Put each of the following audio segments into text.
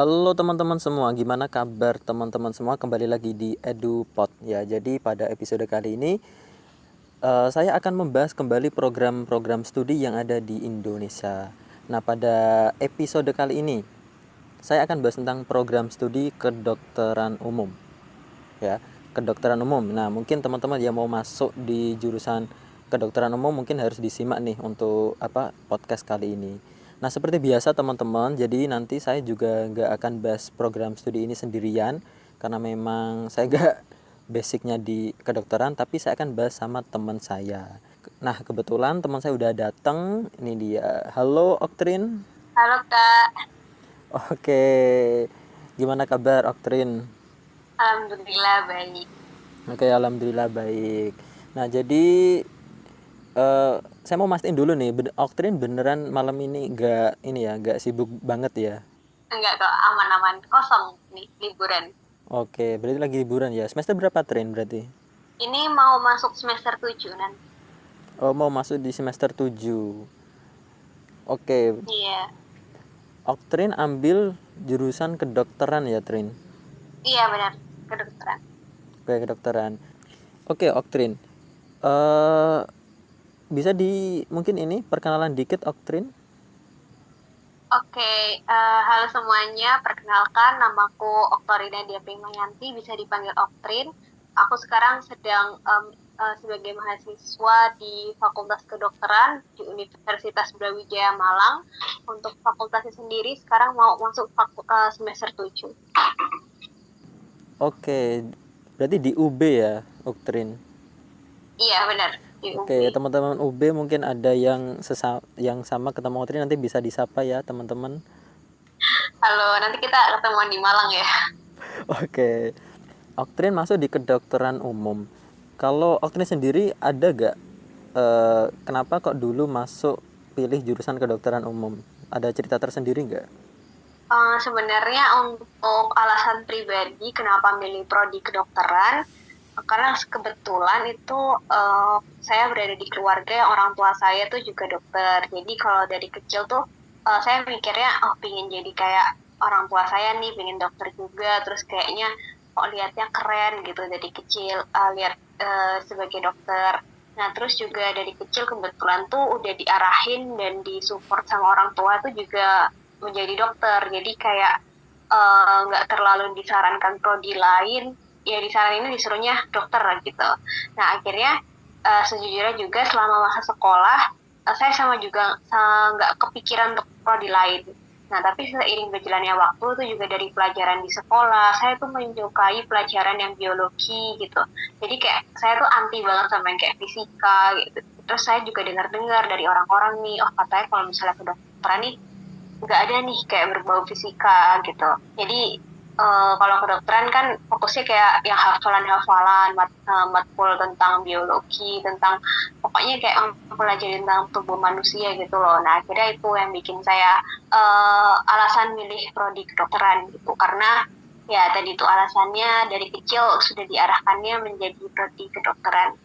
Halo teman-teman semua, gimana kabar teman-teman semua? Kembali lagi di EduPod ya. Jadi pada episode kali ini saya akan membahas kembali program-program studi yang ada di Indonesia. Nah, pada episode kali ini saya akan bahas tentang program studi kedokteran umum ya, kedokteran umum. Nah, mungkin teman-teman yang mau masuk di jurusan kedokteran umum mungkin harus disimak nih untuk podcast kali ini. Nah, seperti biasa teman-teman, jadi nanti saya juga nggak akan bahas program studi ini sendirian karena memang saya nggak basicnya di kedokteran, tapi saya akan bahas sama teman saya. Nah, kebetulan teman saya udah datang. Ini dia. Halo Oktrin. Halo Kak, Oke, gimana kabar Oktrin? Alhamdulillah baik. Oke, alhamdulillah baik. Nah, jadi saya mau mastiin dulu nih, Oktrin beneran malam ini gak sibuk banget ya? Enggak kok, aman-aman, kosong nih liburan. Oke, berarti lagi liburan ya. Semester berapa Trin berarti? Ini mau masuk semester 7 nanti. Oh, mau masuk di semester 7. Oke, Iya, Oktrin ambil jurusan kedokteran ya, Trin? iya benar, kedokteran. Oke, kedokteran. Oke, Oktrin. Eh bisa mungkin ini perkenalan dikit Oktrin? Oke, halo semuanya, perkenalkan namaku Oktorina Dia Primayanti, bisa dipanggil Oktrin. Aku sekarang sedang sebagai mahasiswa di Fakultas Kedokteran di Universitas Brawijaya Malang. Untuk fakultasnya sendiri sekarang mau masuk semester 7. Oke, berarti di UB ya, Oktrin? Iya benar, di Oke, UB. teman-teman UB mungkin ada yang sama ketemu Oktrin, nanti bisa disapa ya, teman-teman. Halo, nanti kita ketemuan di Malang ya. Oke. Oktrin masuk di kedokteran umum. Kalau Oktrin sendiri ada gak kenapa kok dulu masuk pilih jurusan kedokteran umum? Ada cerita tersendiri nggak? Sebenarnya untuk alasan pribadi kenapa milih prodi kedokteran, karena kebetulan itu saya berada di keluarga yang orang tua saya tuh juga dokter. Jadi kalau dari kecil tuh saya mikirnya, oh pingin jadi kayak orang tua saya nih, pingin dokter juga. Terus kayaknya kok lihatnya keren gitu dari kecil lihat sebagai dokter. Nah terus juga dari kecil kebetulan tuh udah diarahin dan disupport sama orang tua tuh juga menjadi dokter. Jadi kayak nggak terlalu disarankan prodi lain, ya disaranin disuruhnya dokter gitu. Nah akhirnya sejujurnya juga selama masa sekolah saya sama juga nggak kepikiran untuk prodi lain. Nah tapi seiring berjalannya waktu itu juga dari pelajaran di sekolah saya tuh menyukai pelajaran yang biologi gitu. Jadi kayak saya tuh anti banget sama yang kayak fisika gitu. Terus saya juga dengar-dengar dari orang-orang nih, oh katanya kalau misalnya kedokteran nih nggak ada nih kayak berbau fisika gitu. Jadi kalau kedokteran kan fokusnya kayak yang hafalan-hafalan, matkul tentang biologi, tentang pokoknya kayak mempelajari tentang tubuh manusia gitu loh. Nah akhirnya itu yang bikin saya alasan milih prodi kedokteran gitu. Karena ya tadi itu alasannya dari kecil sudah diarahkannya menjadi prodi kedokteran.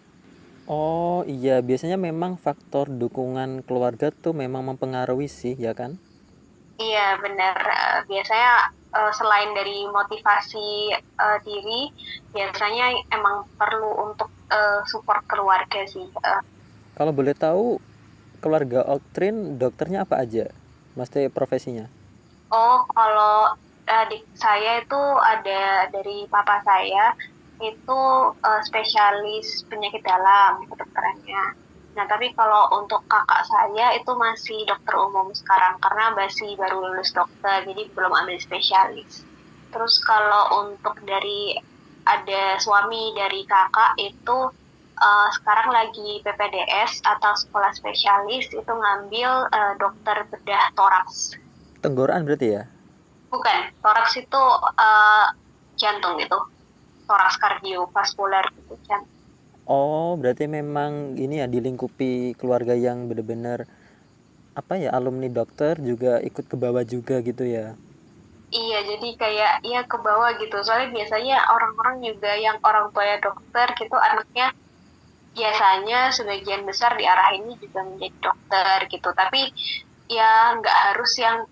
Oh iya, biasanya memang faktor dukungan keluarga tuh memang mempengaruhi sih, ya kan? Iya benar. Biasanya selain dari motivasi diri, biasanya emang perlu untuk support keluarga sih. Kalau boleh tahu, keluarga Oktrin dokternya apa aja? Maksudnya profesinya? Oh, kalau adik saya itu ada dari papa saya itu spesialis penyakit dalam kedokterannya. Nah, tapi kalau untuk kakak saya itu masih dokter umum sekarang karena masih baru lulus dokter, jadi belum ambil spesialis. Terus kalau untuk dari ada suami dari kakak itu sekarang lagi PPDS atau sekolah spesialis itu ngambil dokter bedah toraks. Tenggorokan berarti ya? Bukan, toraks itu uh, jantung gitu. Toraks kardiovaskular gitu jantung. Oh, berarti memang ini ya dilingkupi keluarga yang benar-benar apa ya, alumni dokter juga ikut ke bawah juga gitu ya. Iya, jadi kayak ya ke bawah gitu. Soalnya biasanya orang-orang juga yang orang tuanya dokter gitu anaknya biasanya sebagian besar diarahinnya juga menjadi dokter gitu. Tapi ya nggak harus yang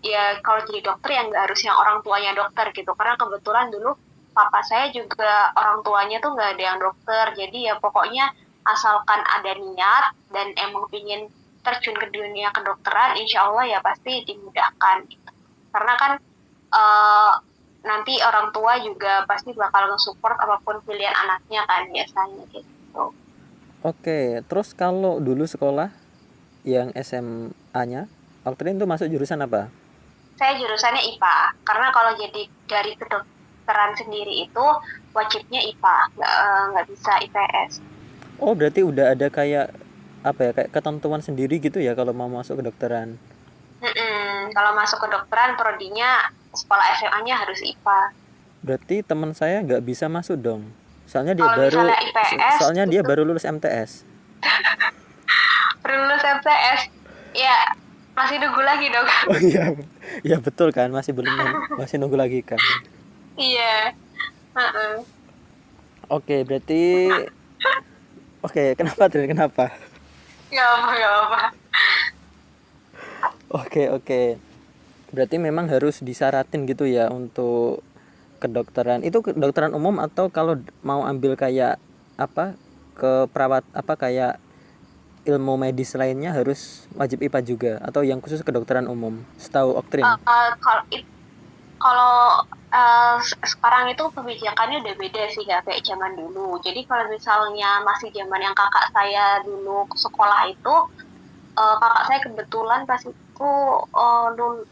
ya kalau jadi dokter ya nggak harus yang orang tuanya dokter gitu, karena kebetulan dulu papa saya juga orang tuanya tuh nggak ada yang dokter, jadi ya pokoknya asalkan ada niat dan emang pingin terjun ke dunia kedokteran, insya Allah ya pasti dimudahkan gitu. Karena kan eh, nanti orang tua juga pasti bakal nge-support apapun pilihan anaknya kan biasanya gitu. Oke, terus kalau dulu sekolah yang SMA-nya, Oktrin tuh masuk jurusan apa? Saya jurusannya IPA, karena kalau jadi dari kedokteran sendiri itu wajibnya IPA, nggak bisa IPS. Oh, berarti udah ada kayak apa ya, kayak ketentuan sendiri gitu ya kalau mau masuk kedokteran. Kalau masuk kedokteran, prodinya sekolah SMA-nya harus IPA. Berarti teman saya nggak bisa masuk dong. Soalnya dia Kalau baru misalnya IPS soalnya dia itu baru lulus MTS. lulus MTS, ya masih nunggu lagi dong. Oh iya, ya betul kan, masih nunggu lagi kan. Iya. Heeh. Oke, berarti oke, kenapa Trin? Kenapa? Nggak apa, nggak apa. Oke. Berarti memang harus disyaratin gitu ya untuk kedokteran. Itu kedokteran umum atau kalau mau ambil kayak apa ke perawat apa kayak ilmu medis lainnya harus wajib IPA juga atau yang khusus kedokteran umum? Setahu Oktrin. Kalau kalau sekarang itu kebijakannya udah beda sih, nggak kayak zaman dulu. Jadi kalau misalnya masih zaman yang kakak saya dulu sekolah itu, kakak saya kebetulan pas itu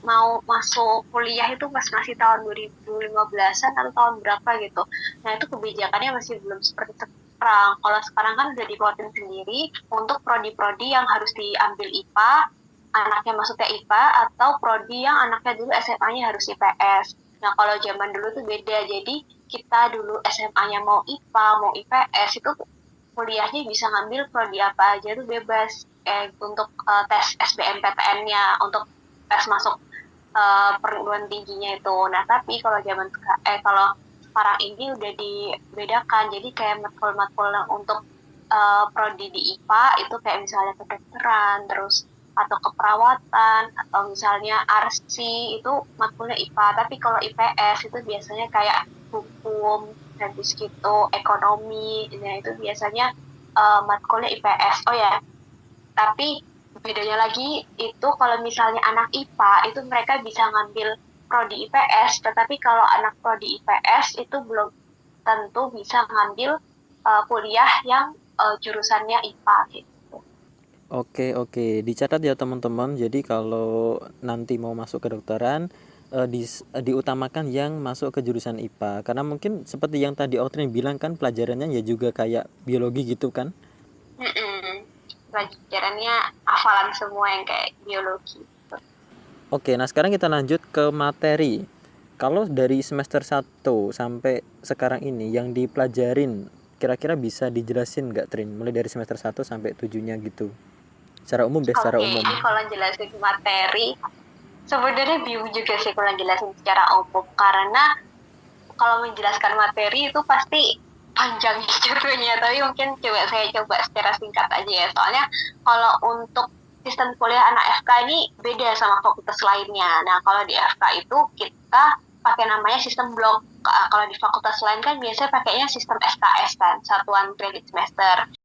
mau masuk kuliah itu pas masih tahun 2015-an atau tahun berapa gitu. Nah itu kebijakannya masih belum seperti sekarang. Kalau sekarang kan udah diplotin sendiri untuk prodi-prodi yang harus diambil IPA, anaknya masuknya IPA, atau prodi yang anaknya dulu SMA-nya harus IPS. Nah kalau zaman dulu tuh beda, jadi kita dulu SMA-nya mau IPA, mau IPS, itu kuliahnya bisa ngambil prodi apa aja tuh bebas, untuk tes SBMPTN-nya, untuk tes masuk perguruan tingginya itu. Nah tapi kalau sekarang ini udah dibedakan, jadi kayak matkul-matkul yang untuk prodi di IPA itu kayak misalnya kedokteran, terus atau keperawatan, atau misalnya arsi itu matkulnya IPA. Tapi kalau IPS itu biasanya kayak hukum, habis gitu ekonomi, nah itu biasanya matkulnya IPS. Oh ya, tapi bedanya lagi itu kalau misalnya anak IPA itu mereka bisa ngambil prodi IPS, tetapi kalau anak prodi IPS itu belum tentu bisa ngambil kuliah yang jurusannya IPA gitu. Oke, dicatat ya teman-teman. Jadi kalau nanti mau masuk kedokteran diutamakan yang masuk ke jurusan IPA karena mungkin seperti yang tadi Audrey bilang kan pelajarannya ya juga kayak biologi gitu kan. Pelajarannya hafalan semua yang kayak biologi. Oke, nah sekarang kita lanjut ke materi. Kalau dari semester 1 sampai sekarang ini yang dipelajarin kira-kira bisa dijelasin nggak Trin? Mulai dari semester 1 sampai 7-nya gitu. Secara umum deh, secara Oke, umum. ini kalau jelasin materi, sebenarnya bingung juga sih kalau jelasin secara umum, karena kalau menjelaskan materi itu pasti panjang ceritanya, tapi mungkin saya coba secara singkat aja ya. Soalnya kalau untuk sistem kuliah anak FK ini beda sama fakultas lainnya. Nah, kalau di FK itu kita pakai namanya sistem blok. Kalau di fakultas lain kan biasanya pakainya sistem SKS kan, satuan kredit semester.